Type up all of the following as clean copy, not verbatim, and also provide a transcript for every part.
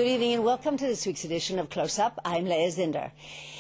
Good evening and welcome to this week's edition of Close Up. I'm Leah Zinder.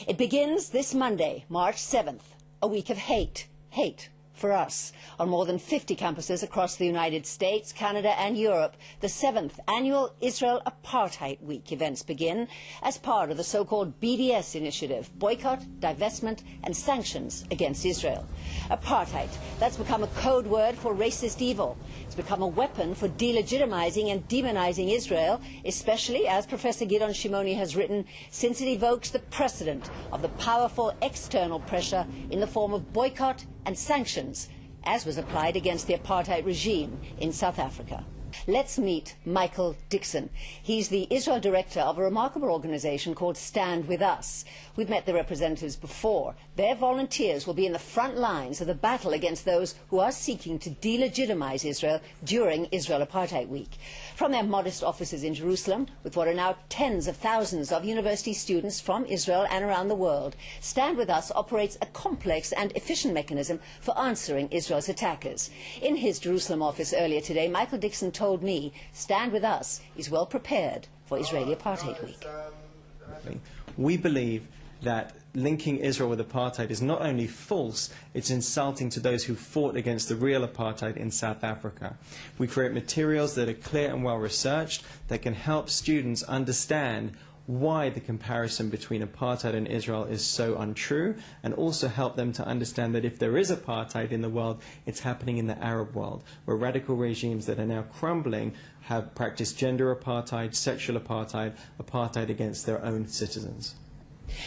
It begins this Monday, March 7th, a week of hate. Hate for us. On more than 50 campuses across the United States, Canada and Europe, the 7th annual Israel Apartheid Week events begin as part of the so-called BDS initiative, Boycott, Divestment and Sanctions Against Israel. Apartheid, that's become a code word for racist evil. It's become a weapon for delegitimizing and demonizing Israel, especially, as Professor Gideon Shimoni has written, since it evokes the precedent of the powerful external pressure in the form of boycott and sanctions, as was applied against the apartheid regime in South Africa. Let's meet Michael Dickson. He's the Israel director of a remarkable organization called StandWithUs. We've met the representatives before. Their volunteers will be in the front lines of the battle against those who are seeking to delegitimize Israel during Israel Apartheid Week. From their modest offices in Jerusalem, with what are now tens of thousands of university students from Israel and around the world, StandWithUs operates a complex and efficient mechanism for answering Israel's attackers. In his Jerusalem office earlier today, Michael Dickson told me StandWithUs is well prepared for Israeli Apartheid Week. We believe that linking Israel with apartheid is not only false, it's insulting to those who fought against the real apartheid in South Africa. We create materials that are clear and well researched that can help students understand why the comparison between apartheid and Israel is so untrue, and also help them to understand that if there is apartheid in the world, it's happening in the Arab world, where radical regimes that are now crumbling have practiced gender apartheid, sexual apartheid, apartheid against their own citizens.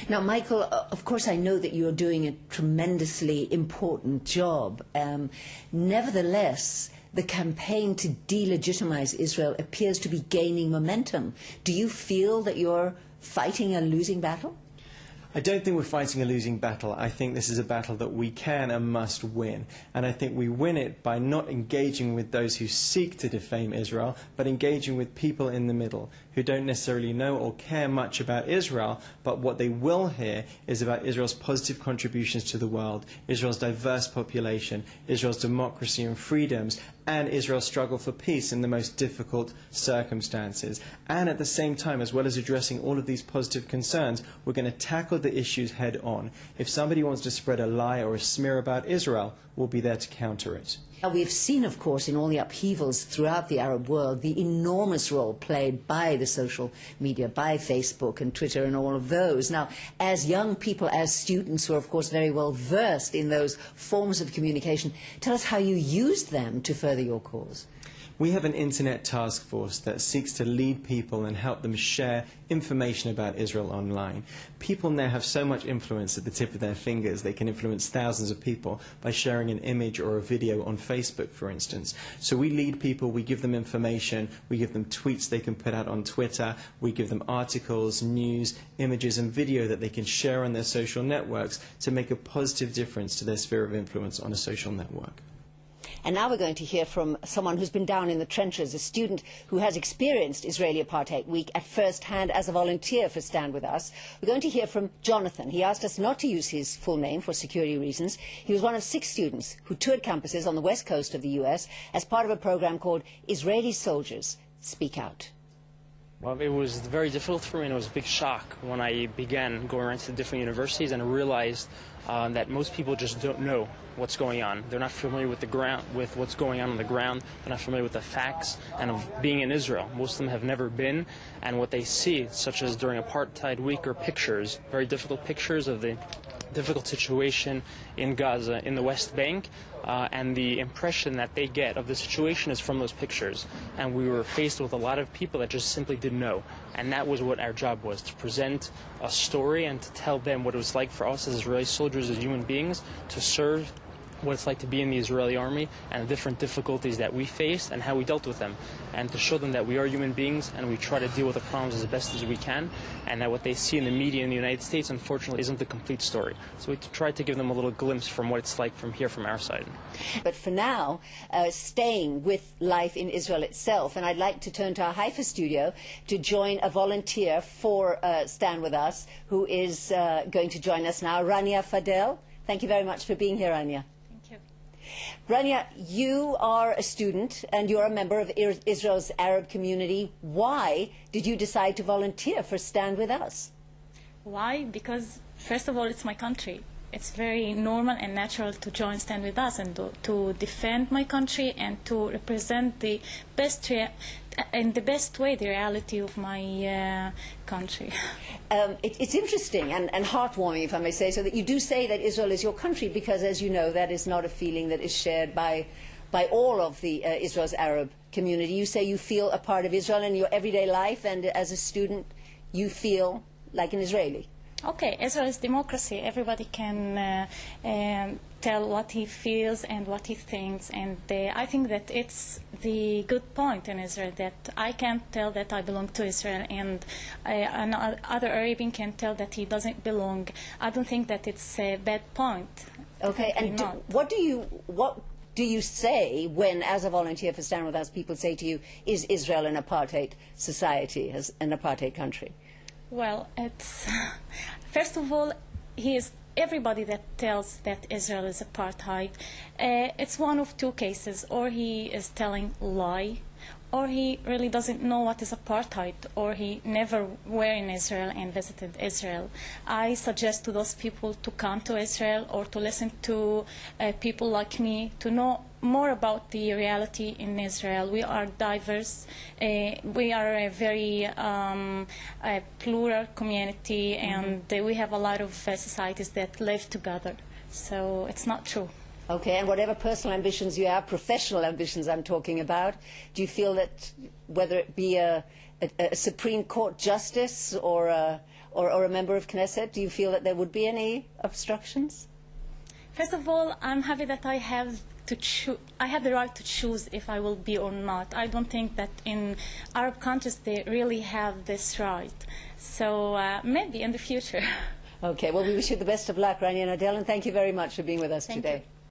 Now, Michael, of course I know that you're doing a tremendously important job. Nevertheless, the campaign to delegitimize Israel appears to be gaining momentum. Do you feel that you're fighting a losing battle? I don't think we're fighting a losing battle. I think this is a battle that we can and must win. And I think we win it by not engaging with those who seek to defame Israel, but engaging with people in the middle who don't necessarily know or care much about Israel, but what they will hear is about Israel's positive contributions to the world, Israel's diverse population, Israel's democracy and freedoms, and Israel's struggle for peace in the most difficult circumstances. And at the same time, as well as addressing all of these positive concerns, we're going to tackle the issues head on. If somebody wants to spread a lie or a smear about Israel, we'll be there to counter it. Now, we've seen, of course, in all the upheavals throughout the Arab world, the enormous role played by the social media, by Facebook and Twitter and all of those. Now, as young people, as students who are, of course, very well versed in those forms of communication, tell us how you use them to further your cause. We have an internet task force that seeks to lead people and help them share information about Israel online. People now have so much influence at the tip of their fingers. They can influence thousands of people by sharing an image or a video on Facebook, for instance. So we lead people, we give them information, we give them tweets they can put out on Twitter, we give them articles, news, images and video that they can share on their social networks to make a positive difference to their sphere of influence on a social network. And now we're going to hear from someone who's been down in the trenches, a student who has experienced Israeli Apartheid Week at first hand as a volunteer for StandWithUs. We're going to hear from Jonathan. He asked us not to use his full name for security reasons. He was one of 6 students who toured campuses on the west coast of the US as part of a program called Israeli Soldiers Speak Out. Well, it was very difficult for me, and it was a big shock when I began going around to different universities and realized that most people just don't know what's going on. They're not familiar with the ground, with what's going on the ground. They're not familiar with the facts and of being in Israel. Most of them have never been, and what they see, such as during Apartheid Week, are pictures, very difficult pictures of the difficult situation in Gaza, in the West Bank, and the impression that they get of the situation is from those pictures. And we were faced with a lot of people that just simply didn't know. And that was what our job was, to present a story and to tell them what it was like for us as Israeli soldiers, as human beings, to serve, what it's like to be in the Israeli army and the different difficulties that we faced and how we dealt with them, and to show them that we are human beings and we try to deal with the problems as best as we can, and that what they see in the media in the United States unfortunately isn't the complete story. So we try to give them a little glimpse from what it's like from here, from our side. But for now, staying with life in Israel itself, and I'd like to turn to our Haifa studio to join a volunteer for StandWithUs who is going to join us now, Ranya. Thank you very much for being here, Ranya. Ranya, you are a student and you're a member of Israel's Arab community. Why did you decide to volunteer for Stand With Us? Why? Because, first of all, it's my country. It's very normal and natural to join Stand With Us and to defend my country and to represent the best in the best way the reality of my country. It's interesting and heartwarming, if I may say so, that you do say that Israel is your country, because, as you know, that is not a feeling that is shared by all of the Israel's Arab community. You say you feel a part of Israel in your everyday life, and as a student you feel like an Israeli. Okay, Israel is democracy. Everybody can tell what he feels and what he thinks, and I think that it's the good point in Israel that I can tell that I belong to Israel, and another Arabian can tell that he doesn't belong. I don't think that it's a bad point. Okay, and what do you say when, as a volunteer for Stand With Us, people say to you, is Israel an apartheid society, as an apartheid country? Well, it's first of all, everybody that tells that Israel is apartheid, it's one of two cases: or he is telling lie, or he really doesn't know what is apartheid, or he never were in Israel and visited Israel. I suggest to those people to come to Israel or to listen to people like me to know more about the reality in Israel. We are diverse. We are a very plural community, and we have a lot of societies that live together. So it's not true. Okay, and whatever personal ambitions you have, professional ambitions I'm talking about, do you feel that whether it be a Supreme Court justice or a member of Knesset, do you feel that there would be any obstructions? First of all, I'm happy that I have the right to choose if I will be or not. I don't think that in Arab countries they really have this right. So maybe in the future. Okay, well, we wish you the best of luck, Rania and Adele, and thank you very much for being with us today. You.